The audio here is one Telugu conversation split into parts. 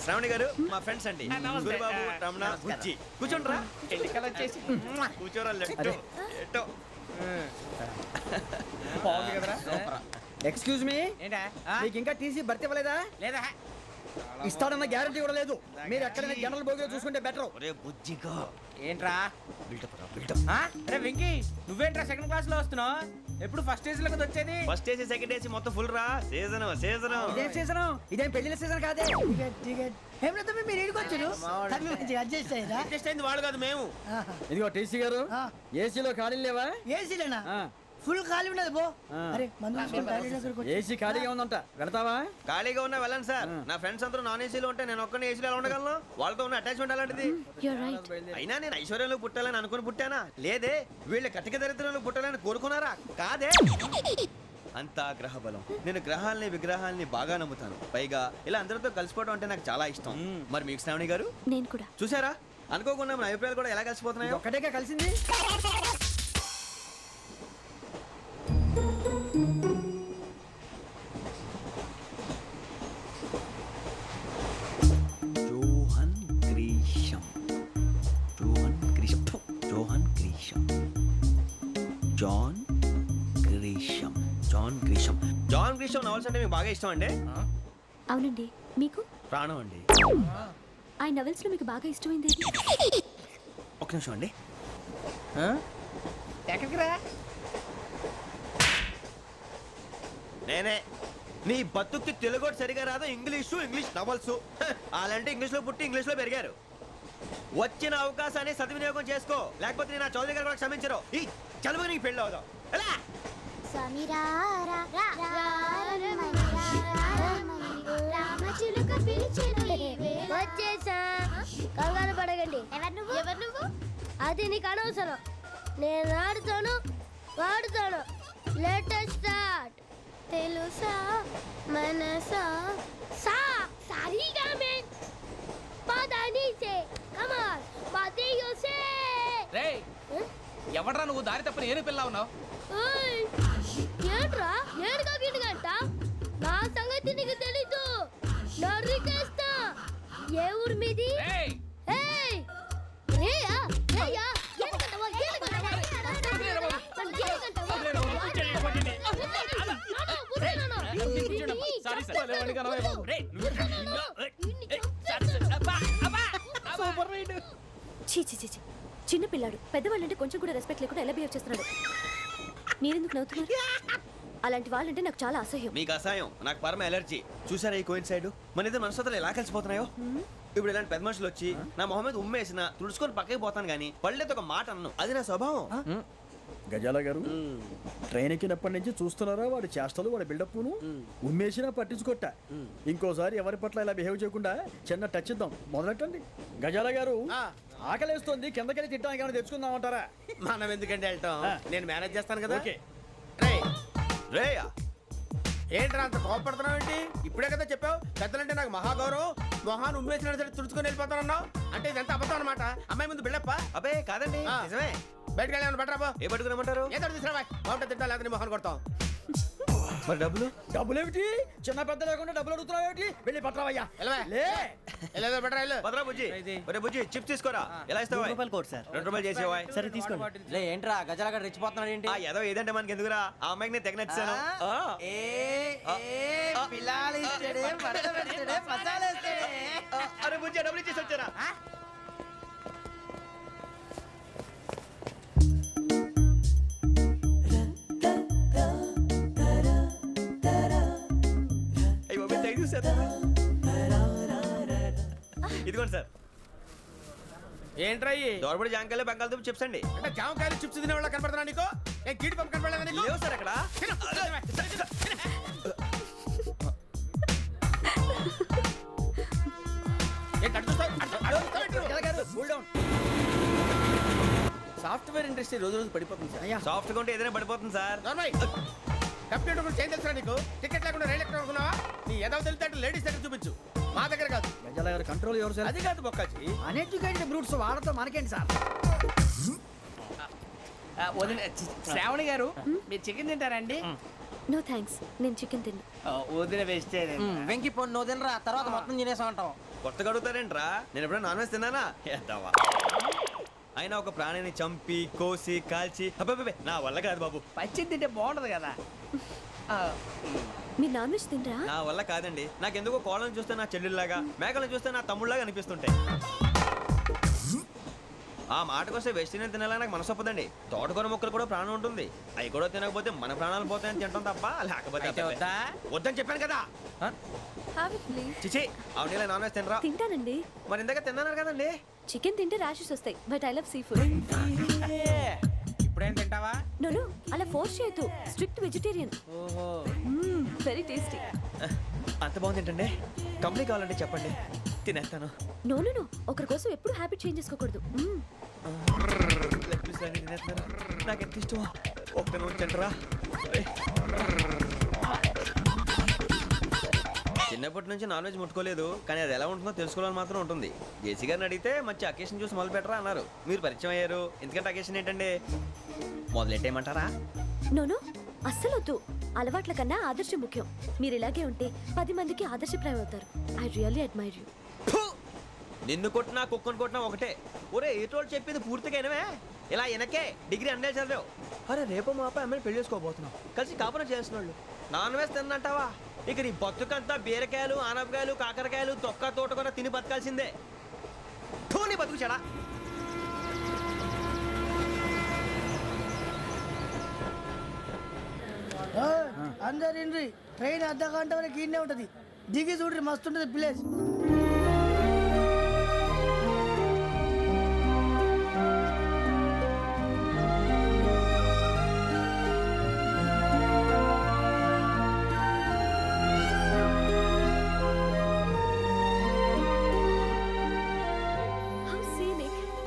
శ్రావణి గారు మా ఫ్రెండ్స్ అండి. సూరిబాబు, రమణ, బుజ్జి. కూర్చోండి రా. కూర్చోరా. ఎట్టో బాగుంది కదరా. ఎక్స్క్యూజ్ మీ, మీకు ఇంకా టీసీ భర్తీ ఇవ్వలేదా? లేదా ఇస్తాడన్న గ్యారంటీ కూడా లేదు. మీరు ఎక్కడైనా జనరల్ బోగిలో చూసుకుంటే బెటర్. ఒరే బుజ్జిగా ఏంట్రా బిల్డప్ రా, బిల్డప్. అరే వెంకీ, నువ్వేంట్రా సెకండ్ క్లాస్ లో వస్తున్నావు? ఎప్పుడు ఫస్ట్ ఏజ్ లో వచ్చేది? ఫస్ట్ ఏసీ సెకండ్ ఏసీ మొత్తం ఫుల్ రా. Season season. ఇదేం సీజన్? ఇదేం పెళ్లిన సీజన్ కాదే. మీరు ఏడుకొచ్చారు అడ్జస్ట్ అయ్యారా? అడ్జస్ట్ అయింది వాళ్ళు కాదు, మేము. ఇదిగో టీసీ గారు, ఏసీలో ఖాళీ లేవా? ఏసీలేనా? ఫుల్ ఖాళీ ఉండదు పో. అరే ఏసీ ఖాళీగా ఉందంట, వెళతావా? ఖాళీగా ఉన్నా వెళ్ళండి సార్. నా ఫ్రెండ్స్ అందరూ నాన్ ఏసీలో ఉంటే నేను ఒక్కనే ఏసీలో ఎలా ఉండగలను? వాళ్ళతో ఉన్న అటాచ్మెంట్ అలాంటిది. అయినా నేను ఐశ్వర్యంలో పుట్టాలని అనుకుని పుట్టానా? లేదే. వీళ్ళ కటిక దరిద్రంలో పుట్టాలని కోరుకున్నారా? కాదే. అంతా గ్రహ బలం. నేను గ్రహాలని విగ్రహాలని బాగా నమ్ముతాను. పైగా ఇలా అందరితో కలిసిపోవడం అంటే నాకు చాలా ఇష్టం. మరి మీకు శ్రావణి గారు? నేను కూడా. చూసారా, అనుకోకుండా మన అభిప్రాయాలు కూడా ఎలా కలిసిపోతున్నాయి. ఒక్కటేగా కలిసింది. Johan Grisham, Johan Grisham, Johan Grisham, John Grisham, John Grisham. John Grisham novels అంటే మీకు బాగా ఇష్టం అండి? అవునండి. మీకు? ప్రాణం అండి. ఆ నవెల్స్ లో మీకు బాగా ఇష్టమైంది? ఒక నిమిషం అండి. ఎక్కడికి రా? నేనే. నీ బతుక్కి తెలుగు సరిగా రాదు, ఇంగ్లీష్ నవల్స్. అలాంటి ఇంగ్లీష్లో పుట్టి ఇంగ్లీష్లో పెరిగారు. వచ్చిన అవకాశాన్ని సద్వినియోగం చేసుకో, లేకపోతే నేను నా చౌదరి గారు కూడా క్షమించరు. ఈ చదువు నీకు పెళ్ళి అవుదాం. ఎలా? వచ్చేసా, కంగారు పడగండి. ఎవరు నువ్వు? అది నీకు అనవసరం. నేను ఆడుతాను, వాడుతాను. Let start. తెలుసా మనసా సా సారీగా మే పదని సే కమాల్ పదియో సే. రేయ్, ఎవడ్రా నువ్వు? దారి తప్పని ఏను పిల్ల ఉన్నావు? ఓయ్, ఏంట్రా ఏడుగా గిడుగంట? నా సంగతి నీకు తెలీదు. నరికేస్తా. ఏ ఊరు మీది? రేయ్, ఏయ్ రేయా రేయా ఏడుగంటవా ఏడుగంటవా సారీ సార్. రేయ్, సూపర్ రైడ్. చీ చీ చీ చీ. చిన్న పిల్లాడు పెద్దవాళ్ళంటే కొంచెం కూడా రెస్పెక్ట్ లేకుండా ఎలా బిహేవ్ చేస్తున్నాడు. మీరెందుకు నవ్వుతున్నారు? అలాంటి వాళ్ళంటే నాకు చాలా అసహ్యం. మీకు అసహాయం, నాకు పరమ ఎలర్జీ. చూసారా ఈ కోయిన్సైడ్? మన ఇద్దరు మనసుతో ఎలా కలిసిపోతున్నాయో. ఇప్పుడు ఇలాంటి పెద్ద మనుషులు వచ్చి నా మొహం మీద ఉమ్మేసిన తుడుచుకొని పక్కకి పోతాను కానీ పళ్ళేతో ఒక మాట అన్ను. అది నా స్వభావం. గజాల గారు, ట్రైన్ ఎక్కినప్పటి నుంచి చూస్తున్నారా వాడి చేష్టలు, వాడి బిల్డప్ను? ఉమ్మేసినా పట్టించుకోట. ఇంకోసారి ఎవరి పట్ల ఇలా బిహేవ్ చేయకుండా చిన్న టచ్ ఇద్దాం. మొదలెట్టండి. గజాల గారు, ఆకలేస్తోంది, కిందకెళ్ళి తిట్టడానికి ఏమైనా తెచ్చుకుందామంటారా? మనం ఎందుకంటే వెళ్తాం, నేను మేనేజ్ చేస్తాను కదా. ఓకే. రేయా, ఏంట్రా అంత కోపడుతున్నావు ఏంటి? ఇప్పుడే కదా చెప్పావు పెద్దలంటే నాకు మహాగౌరవం, మొహాన్ని ఉమ్మేసిన సరే తుడుచుకొని వెళ్ళిపోతానన్నావు. అంటే ఇదంతా అబద్ధం అనమాట. అమ్మాయి ముందు బిల్డప్ప. అబ్బే కాదండి, నిజమే. బయటకు వెళ్ళాను బట్రాబో. ఏ పట్టుకురమ్మంటారు? ఏదో తీసుకురా, బాగుంటుంది తింటా, లేదా మొహాన్ని కొడతాం. మరి డబ్బులు? డబ్బులేమిటి? చిన్న పెద్ద లేకుండా డబ్బులు అడుగుతున్నావు ఏమిటి? వెళ్ళి పట్టరావయ్యా. వెళ్ళేదో బట్రా వెళ్ళు. భద్రా బుజ్జి, ఒరే బుజ్జి చిప్స్ తీసుకోరా. ఎలా ఇస్తావా? ₹2 చేసేవా? సరే తీసుకోండి. లే ఏంట్రా గజలగడ రెచ్చిపోతున్నాడు ఏంటి? ఏదో ఏదంటే మనకి ఎందుకురా, ఆ అమ్మాయికి నేను తెగ నచ్చాను. అరే బుజ్జి, డబ్బులు ఇచ్చేసి వచ్చారా? ఇదిగోండి సార్. ఏంట్రా దోరబడి జాంకాయలు బంగాళదుంప చిప్స్ అండి. అంటే జామకాయలు చిప్స్ తినే వాళ్ళ కనపడుతున్నా నీకు? ఏ గీడి పంపు కనపడలేదా నీకు? లేవు సార్ అక్కడ. సాఫ్ట్వేర్ ఇండస్ట్రీ రోజు రోజు పడిపోతుంది సార్. సాఫ్ట్ గా ఉంటే ఏదైనా పడిపోతుంది సార్. కంప్యూటర్ గురించి ఏం తెలుసా నీకు? టికెట్ లేకుండా రైలు ఎక్కడ అనుకున్నావా? నీ ఏదో తెలితే లేడీస్ దగ్గర చూపించు, మా దగ్గర కాదు. గజాల గారు కంట్రోల్ ఎవరు సార్? అది కాదు బొక్కాచి. అన్ఎడ్యుకేటెడ్ బ్రూట్స్ వాడతో మనకేంటి సార్? శ్రావణి గారు, మీరు చికెన్ తింటారండి? నో థ్యాంక్స్, నేను చికెన్ తిన్నా. వదిన వేస్ట్ వెంకి పొన్ను నువ్వు తినరా, తర్వాత మొత్తం తినేసా ఉంటాం. కొత్తగా అడుగుతారేంట్రా? నేను ఎప్పుడైనా నాన్ వెజ్ తిన్నానా? ఎద్దావా. అయినా ఒక ప్రాణిని చంపి కోసి కాల్చి అబ్బబ్బబ్బే, నా వల్ల కాదు బాబు. పచ్చి తింటే బాగుంటది కదా. మీరు నాన్ వెజ్ తినరా? నా వల్ల కాదండి. నాకెందుకో కోళ్ళని చూస్తే నా చెల్లెళ్ళలాగా, మేకలను చూస్తే నా తమ్ముళ్ళలాగా అనిపిస్తుంటాయి. ఆ మాటకొస్తే వెజిటేరియన్ తినాలని నాకు మనసు ఒప్పదండి. తోటకూర మొక్కలు కూడా ప్రాణం ఉంటుంది. అవి కూడా తినకపోతే మన ప్రాణాలు పోతాయని తింటాం తప్ప లేకపోతే వద్దా? వద్దని చెప్పాను కదా. Have it please. చిచి, అవునీ నాన్ వెజ్ తినరా? తింటానండి. మరి ఇందాక తిన్నాను కదండి. చికెన్ తింటే ర్యాషెస్ వస్తాయి, but I love sea food. ఇప్పుడేం తింటావా? నో అలా ఫోర్స్ చేయొద్దు. Strict vegetarian. ఓహో. Very tasty. అంత బాగుంది ఏంటండి? కంపెనీ కావాలంటే చెప్పండి, తినేస్తాను. నో ఒకరి కోసం ఎప్పుడు హ్యాబిట్ చేంజ్ చేసుకోకూడదు. లెగ్ పీస్ లాంటివి తినేస్తున్నారా? నాకు ఎంత ఇష్టమో. ఒక్క నూనె తింటరా. చిన్నప్పటి నుంచి నాన్ వెజ్ ముట్టుకోలేదు, కానీ అది ఎలా ఉంటుందో తెలుసుకోవాలని మాత్రం ఉంటుంది. జేసీ గారిని అడిగితే మంచి అకేషన్ చూసి మొదలు పెట్టరా అన్నారు. మీరు పరిచయం అయ్యారు, ఎందుకంటే అకేషన్ ఏంటండి? మొదలెట్టేయమంటారా? నో అస్సలు వద్దు. అలవాట్ల కన్నా ఆదర్శం ముఖ్యం. మీరు ఇలాగే ఉంటే 10 మందికి ఆదర్శప్రాయం అవుతారు. I really admire you. నిన్ను కొట్టినా కుక్కను కొట్టినా ఒకటే. ఒరే ఏటోళ్ళు చెప్పింది పూర్తిగా వినవే. ఇలా వెనకే డిగ్రీ అన్నే చదివావు. అరే రేపు మా అబ్బాయి అమ్మని పెళ్లి చేసుకోబోతున్నావు, కలిసి కాపురం చేసిన వాళ్ళు నాన్ వెజ్ తిన్నంటావా? ఇక నీ బతుకంతా బీరకాయలు, ఆనపకాయలు, కాకరకాయలు, తొక్క తోట కూడా తిని బతకాల్సిందే. నీ బతుకు చెడా. అందరు ఇండ్రి, ట్రైన్ అర్ధ గంట వరకు ఇన్నే ఉంటది. దిగి చూడ్రి, మస్తు ఉంటది ప్లేస్.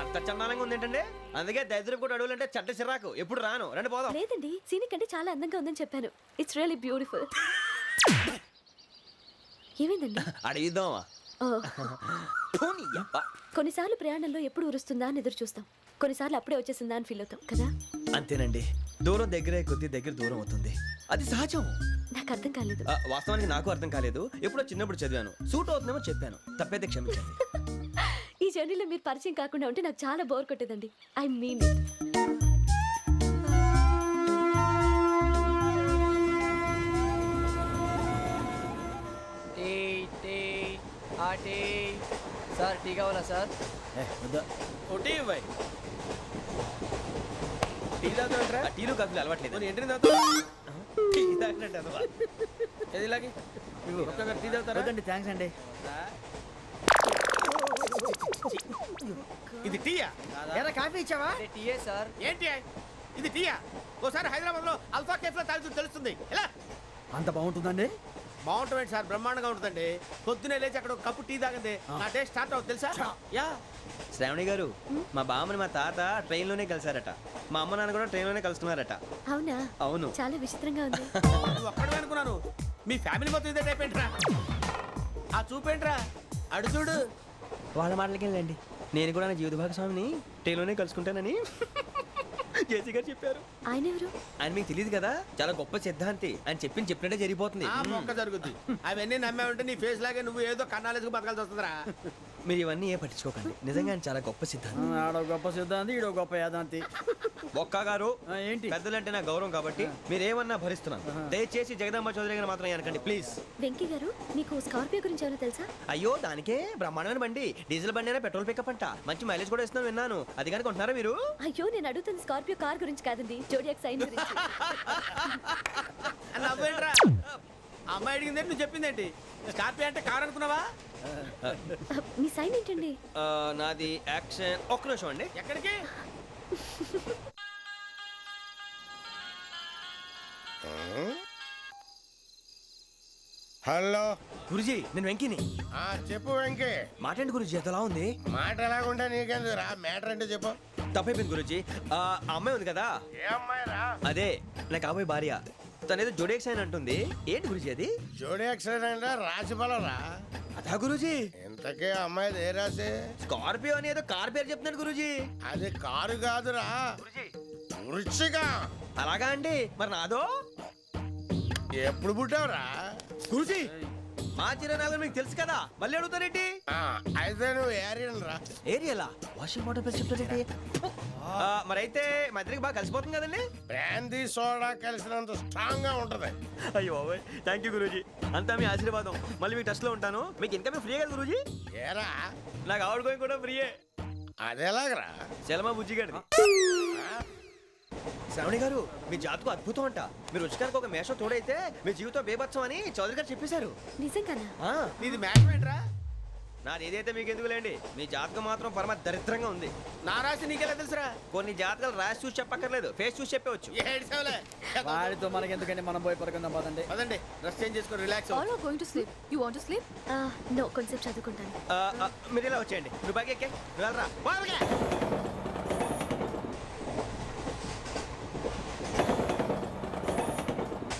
అంత చందానంగా ఉంది ఏంటండి? అందుకే దరిద్రం కూడా అడవులంటే చెడ్డ చిరాకు. ఎప్పుడు రాను, రండి పోదాం. లేదండి, సీనిక్ అంటే చాలా అందంగా ఉందని చెప్పాను. It's really beautiful. ఏమైందండి? అడిగిద్దామా? కొన్నిసార్లు ప్రయాణంలో ఎప్పుడు ఉరుస్తుందా అని ఎదురు చూస్తాం, కొన్నిసార్లు అప్పుడే వచ్చేసిందా అని ఫీల్ అవుతాం కదా. అంతేనండి, దూరం దగ్గరే కొద్ది దగ్గర దూరం అవుతుంది. అది సహజం. నాకు అర్థం కాలేదు. వాస్తవానికి నాకు అర్థం కాలేదు. ఎప్పుడో చిన్నప్పుడు చదివాను, సూట్ అవుతుందేమో చెప్పాను, తప్పైతే క్షమించండి. ఈ జర్నీలో మీరు పరిచయం కాకుండా ఉంటే నాకు చాలా బోర్ కొట్టేదండి. I mean it. Sir tea కావాలా సార్? ఒకటి ఇవ్వాలి. టీ తాగుతాంట్రా? టీలు కాఫీలు అలవాట్లేదు. ఎంట్రీ తాగుతా. టీ తాగినట్టు అదవా. ఏది ఇలాగే ఒక్కగారు టీ తాగుతారా? థ్యాంక్స్ అండి. ఇది టీయా? ఎరా కాఫీ ఇచ్చావా? టీయే సార్. ఏంటి ఇది టీయా? ఓసారి హైదరాబాద్ లో అల్ఫా కేఫ్ లో తాగుతూ తెలుస్తుంది. ఎలా అంత బాగుంటుందండి? బాగుంటుంది సార్, బ్రహ్మాండంగా ఉంటుందండి. పొద్దునే లేచి అక్కడ ఒక కప్పు టీ తాగండి, నా డే స్టార్ట్ అవుతుంది తెలుసా? యా. శ్రావణి గారు, మా బామ్మని మా తాత ట్రైన్ లోనే కలిసారట. మా అమ్మ నాన్న కూడా ట్రైన్ లోనే కలుస్తున్నారట. అవునా? అవును. చాలా విచిత్రంగా ఉంది. నువ్వు ఒక్కడే అనుకున్నాను, మీ ఫ్యామిలీ మొత్తం ఇదే టైప్ ఏంట్రా? ఆ చూపేంట్రా, అడు చూడు. వాళ్ళ మాటలకి వెళ్ళండి. నేను కూడా నా జీవిత భాగస్వామిని ట్రైన్ లోనే కలుసుకుంటానని జేసీ గారు చెప్పారు. ఆయన ఎవరు? ఆయన మీకు తెలియదు కదా, చాలా గొప్ప సిద్ధాంతి అని చెప్పినట్టే జరిగిపోతుంది. ఆ మొక్క జరుగుద్ది. అవన్నీ నమ్మే ఉంటే నీ ఫేస్ లాగే నువ్వు ఏదో కన్నాలేసుకు బతకాల్సి వస్తుందిరా. మీరు ఇవన్నీ ఏ పట్టించుకోకండి, నిజంగా ఆయన చాలా గొప్ప సిద్ధాంతి. ఆడో గొప్ప సిద్ధాంతి, ఈడో గొప్ప యాదాంతి. ఒక్క గారు, ఏంటి? పెద్దలంటే నా గౌరవం కాబట్టి మీరు ఏమన్నా భరిస్తున్నాను. దయచేసి జగదాంబ చౌదరి గారు మాత్రం అనకండి ప్లీజ్. వెంకీ గారు, మీకు స్కార్పియో గురించి ఏమైనా తెలుసా? అయ్యో దానికే బ్రహ్మాండమైన బండి, డీజిల్ బండి అయినా పెట్రోల్ పికప్ అంట, మంచి మైలేజ్ కూడా ఇస్తున్నాను విన్నాను. అది కానీ కొంటున్నారా మీరు? అయ్యో నేను అడుగుతుంది స్కార్పియో కార్ గురించి కాదండి, జోడియాక్ సైన్ గురించి. నవ్వేంట్రా? అమ్మాయి అడిగింది నువ్వు చెప్పిందేంటి? స్కార్పియో అంటే కారు అనుకున్నావా? మీ సైన్ ఏంటండి? నాది యాక్షన్. ఒక్క నిమిషం అండి. ఎక్కడికి? హలో గురుజీ, నేను వెంకిని. చెప్పు వెంకీ. మాట్లాడండి గురుజీ, ఎంతలా ఉంది? మాట ఎలాగుంటా నీకెందుకు రా, మ్యాటర్ అంటే చెప్పు. తప్పైపోయింది గురుజీ. ఆ అమ్మాయి ఉంది కదా, ఏ అమ్మాయి రా? అదే నా కాబోయే భార్య. తనేదో జోడేక్ సైన్ అంటుంది. ఏంటి గురుజీ అది? జోడి యాక్సిడెంట్ రాసి రా. అదా గురుజీ? ఇంతకే అమ్మాయి ఏ రాసి? స్కార్పియో అని ఏదో కార్ పేరు చెప్తున్నాడు గురుజీ. అది కారు కాదురా, వృచ్చిక. అలాగా అండి, మరి నాదో? ఎప్పుడు పుట్టావురా గురుజీ మా చిరనాలు మీకు తెలుసు కదా మళ్ళీ అడుగుతారేంటి ఆ, అయితే నువ్వు ఏరియన్ రా ఏరియలా వాషింగ్ వాటర్ పేరు చెప్తారేంటి మరైతే మా ఇద్దరికి బాగా కలిసిపోతుంది కదండి బ్రాందీ సోడా కలిసినంత స్ట్రాంగ్ గా ఉంటది అయ్యో బాబాయ్ థ్యాంక్ యూ గురూజీ అంతా మీ ఆశీర్వాదం మళ్ళీ మీకు టచ్లో ఉంటాను మీకు ఇన్కమ్ ఫ్రీ కదా గురూజీ ఏరా నాకు ఆవిడ గోయింగ్ కూడా ఫ్రీయే అదెలాగరా చలమా బుజ్జి గారిది శ్రావణి గారు మీ జాతకు అద్భుతం అంట మీరు రుచికారికి ఒక మేషం తోడైతే మీ జీవితం బేబత్సం అని చౌదరి గారు చెప్పేశారు నిజంగానా ఆ, నీది మ్యాచ్ ఏంట్రా నాది ఏదైతే మీకు ఎందుకులేండి మీ జాతకం మాత్రం పరమ దరిద్రంగా ఉంది నా రాసి నీకెలా తెలుసురా కొన్ని జాతకాలు రాసి చూసి చెప్పక్కర్లేదు ఫేస్ చూసి చెప్పవచ్చు ఏడ్చావులే వాడితో మనకి ఎందుకంటే మనం పోయి పడుకుందాం పదండి. పదండి డ్రెస్ చేంజ్ చేసుకొని relax All are going to sleep. You want to sleep? No కొంచెం చదువుకుంటాను మీరు ఇలా వచ్చేయండి నువ్వు బాగా ఎక్కే నువ్వు వెళ్ళరా బాగా